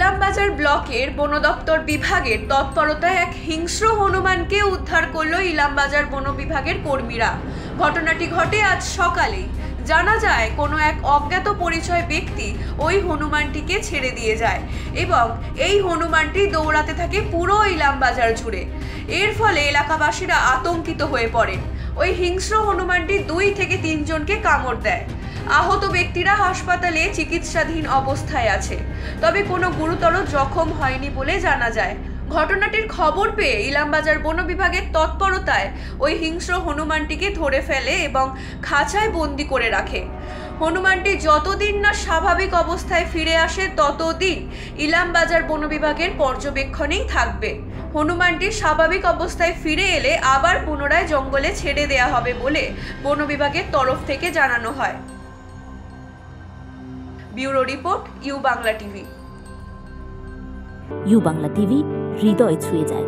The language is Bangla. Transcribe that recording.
ইলামবাজার ব্লকের বন দপ্তর বিভাগের তৎপরতায় এক হিংস্র হনুমানকে উদ্ধার করলো ইলামবাজার বন বিভাগের কর্মীরা। ঘটনাটি ঘটে আজ সকালেই। জানা যায় কোনো এক অজ্ঞাত পরিচয় ব্যক্তি ওই হনুমানটিকে ছেড়ে দিয়ে যায় এবং এই হনুমানটি দৌড়াতে থাকে পুরো ইলামবাজার জুড়ে। এর ফলে এলাকাবাসীরা আতঙ্কিত হয়ে পড়ে। ওই হিংস্র হনুমানটি 2 থেকে 3 জনকে কামড় দেয়। আহত ব্যক্তিরা হাসপাতালে চিকিৎসাধীন অবস্থায় আছে, তবে কোনো গুরুতর জখম হয়নি বলে জানা যায়। ঘটনাটির খবর পেয়ে ইলামবাজার বন বিভাগের তৎপরতায় ওই হিংস্র হনুমানটিকে ধরে ফেলে এবং খাঁচায় বন্দি করে রাখে। হনুমানটি যতদিন না স্বাভাবিক অবস্থায় ফিরে আসে ততদিন ইলামবাজার বন বিভাগের পর্যবেক্ষণেই থাকবে। হনুমানটি স্বাভাবিক অবস্থায় ফিরে এলে আবার পুনরায় জঙ্গলে ছেড়ে দেয়া হবে বলে বন বিভাগের তরফ থেকে জানানো হয়। Bureau report, U Bangla TV. U Bangla TV, হৃদয় ছুঁয়ে যায়।